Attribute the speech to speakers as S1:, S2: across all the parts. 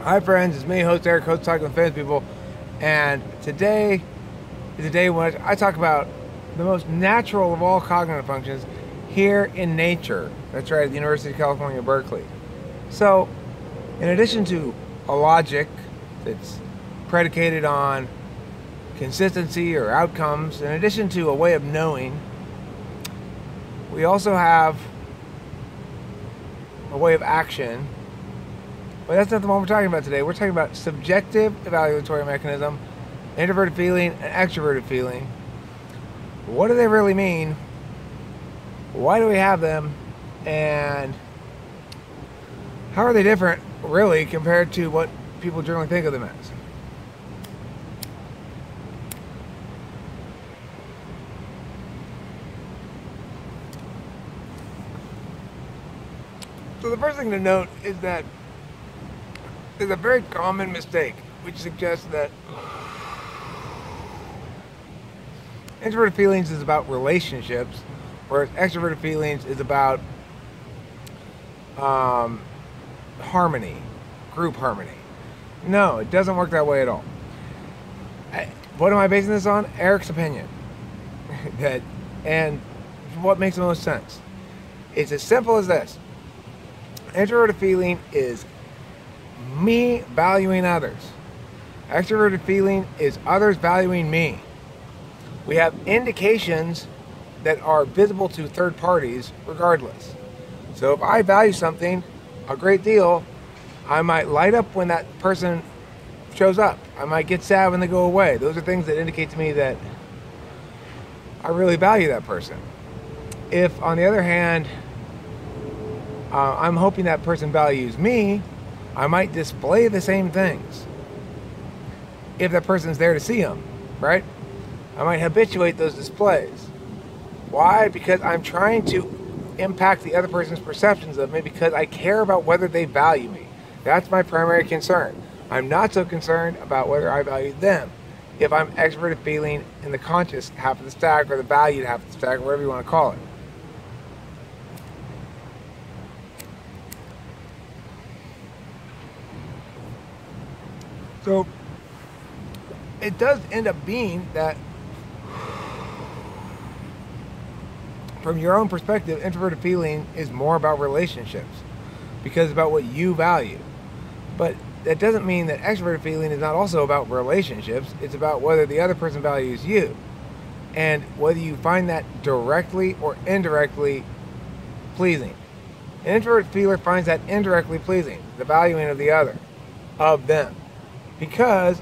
S1: Hi friends, it's me, host Eric, host Talking with Famous People, and today is a day when I talk about the most natural of all cognitive functions here in nature. That's right, at the University of California, Berkeley. So, in addition to a logic that's predicated on consistency or outcomes, in addition to a way of knowing, we also have a way of action. But that's not the one we're talking about today. We're talking about subjective evaluatory mechanism, introverted feeling, and extroverted feeling. What do they really mean? Why do we have them? And how are they different, really, compared to what people generally think of them as? So the first thing to note is that there's a very common mistake which suggests that introverted feelings is about relationships, whereas extroverted feelings is about harmony, group harmony. No, it doesn't work that way at all. What am I basing this on? Eric's opinion. And what makes the most sense? It's as simple as this. Introverted feeling is me valuing others. Extroverted feeling is others valuing me. We have indications that are visible to third parties regardless. So if I value something a great deal, I might light up when that person shows up. I might get sad when they go away. Those are things that indicate to me that I really value that person. If, on the other hand, I'm hoping that person values me, I might display the same things if that person's there to see them, right? I might habituate those displays. Why? Because I'm trying to impact the other person's perceptions of me because I care about whether they value me. That's my primary concern. I'm not so concerned about whether I value them. If I'm extroverted feeling in the conscious half of the stack or the valued half of the stack, or whatever you want to call it. So it does end up being that from your own perspective, introverted feeling is more about relationships because it's about what you value. But that doesn't mean that extroverted feeling is not also about relationships. It's about whether the other person values you and whether you find that directly or indirectly pleasing. An introverted feeler finds that indirectly pleasing, the valuing of the other, of them. Because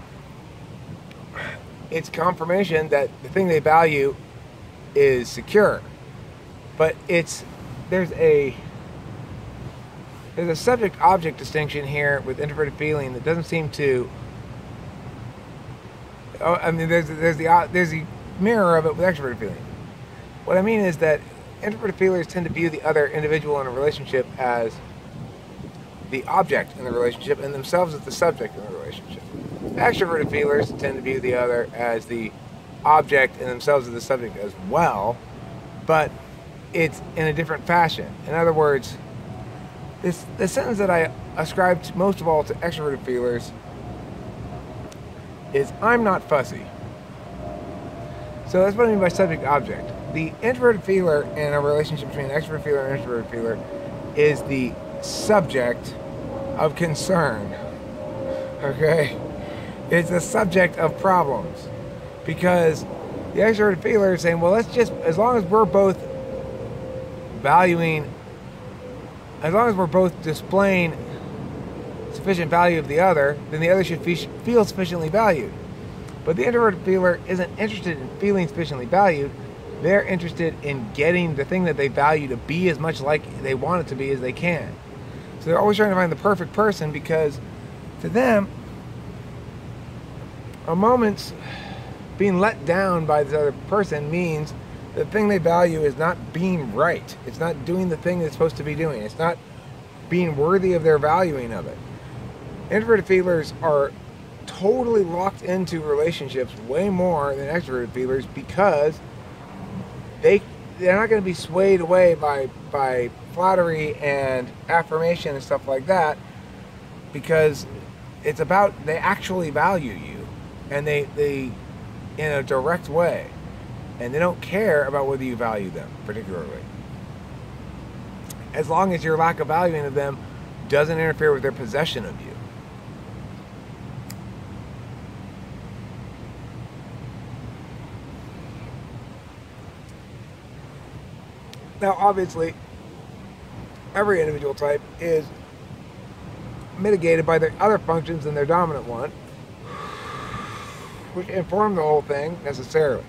S1: it's confirmation that the thing they value is secure. But there's a subject-object distinction here with introverted feeling that doesn't seem to. There's the mirror of it with extroverted feeling. What I mean is that introverted feelers tend to view the other individual in a relationship as the object in the relationship and themselves as the subject in the relationship. Extroverted feelers tend to view the other as the object and themselves as the subject as well, but it's in a different fashion. In other words, the sentence that I ascribe most of all to extroverted feelers is, I'm not fussy. So that's what I mean by subject-object. The introverted feeler in a relationship between an extroverted feeler and an introverted feeler is the subject of concern. Okay? It's the subject of problems. Because the extroverted feeler is saying, well, let's just, as long as we're both displaying sufficient value of the other, then the other should feel sufficiently valued. But the introverted feeler isn't interested in feeling sufficiently valued. They're interested in getting the thing that they value to be as much like they want it to be as they can. So they're always trying to find the perfect person because to them, a moment's being let down by this other person means the thing they value is not being right. It's not doing the thing it's supposed to be doing. It's not being worthy of their valuing of it. Introverted feelers are totally locked into relationships way more than extroverted feelers because they they're not going to be swayed away by flattery and affirmation and stuff like that, because it's about, they actually value you, and they in a direct way, and they don't care about whether you value them particularly, as long as your lack of valuing of them doesn't interfere with their possession of you. Now, obviously, every individual type is mitigated by their other functions than their dominant one, which inform the whole thing necessarily.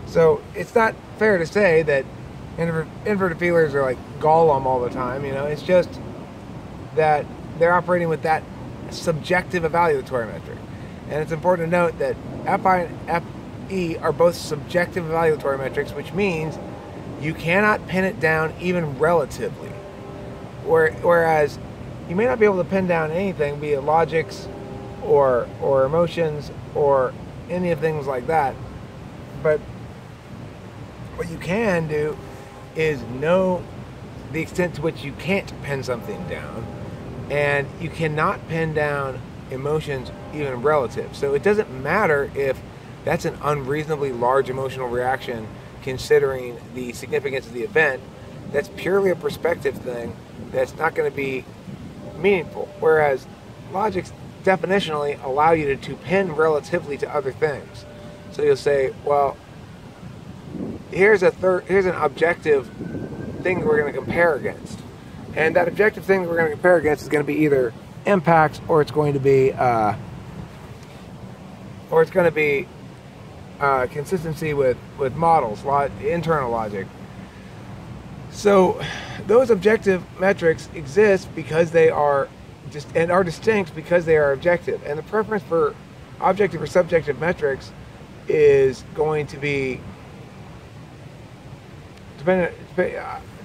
S1: So it's not fair to say that inverted feelers are like Gollum all the time. You know, it's just that they're operating with that subjective evaluatory metric. And it's important to note that FI and FE are both subjective evaluatory metrics, which means you cannot pin it down even relatively. Whereas you may not be able to pin down anything, be it logics or emotions or any of things like that. But what you can do is know the extent to which you can't pin something down, and you cannot pin down emotions even relative. So it doesn't matter if that's an unreasonably large emotional reaction considering the significance of the event. That's purely a perspective thing that's not going to be meaningful. Whereas logics definitionally allow you to pin relatively to other things. So you'll say, well, here's an objective thing we're going to compare against, and that objective thing we're going to compare against is going to be either impacts, or it's going to be consistency with models, internal logic. So those objective metrics exist because they are are distinct because they are objective. And the preference for objective or subjective metrics is going to be depending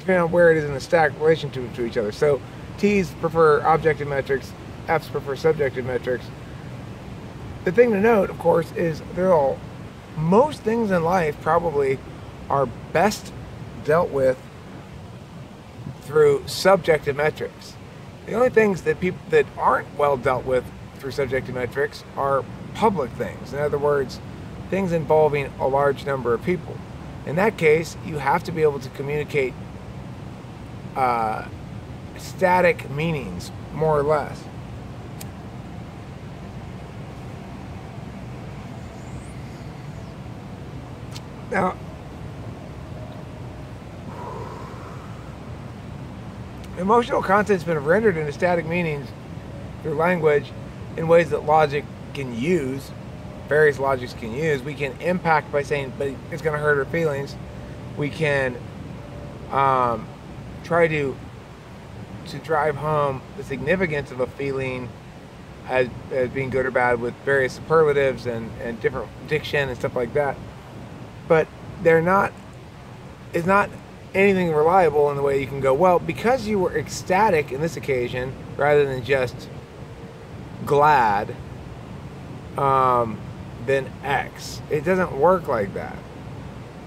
S1: on where it is in the stack in relation to each other. So T's prefer objective metrics, F's prefer subjective metrics. The thing to note, of course, is most things in life probably are best dealt with through subjective metrics. The only things that aren't well dealt with through subjective metrics are public things. In other words, things involving a large number of people. In that case, you have to be able to communicate static meanings, more or less. Now, emotional content's been rendered into static meanings through language in ways that logic can use, various logics can use. We can impact by saying, but it's going to hurt her feelings. We can try to drive home the significance of a feeling as being good or bad with various superlatives and different diction and stuff like that. But it's not anything reliable in the way you can go, well, because you were ecstatic in this occasion rather than just glad, then X. It doesn't work like that.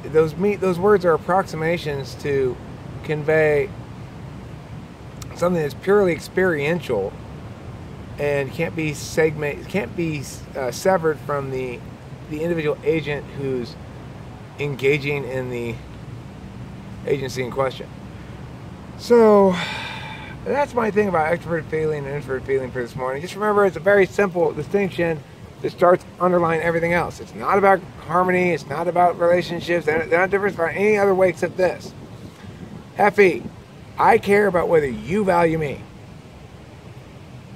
S1: Those words are approximations to convey something that's purely experiential and can't be severed from the individual agent who's engaging in the agency in question. So that's my thing about extroverted feeling and introverted feeling for this morning. Just remember, it's a very simple distinction that starts underlying everything else. It's not about harmony. It's not about relationships. They're not different from any other way except this. FE, I care about whether you value me.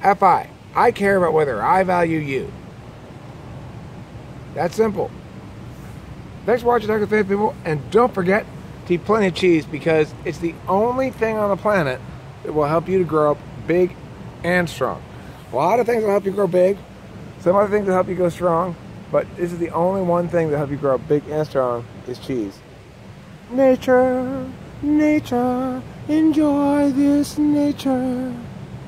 S1: FI, I care about whether I value you. That's simple. Thanks for watching Talk with Faith, people, and don't forget to eat plenty of cheese, because it's the only thing on the planet that will help you to grow up big and strong. A lot of things will help you grow big, some other things will help you go strong, but this is the only one thing that will help you grow up big and strong, is cheese. Nature, nature, enjoy this nature.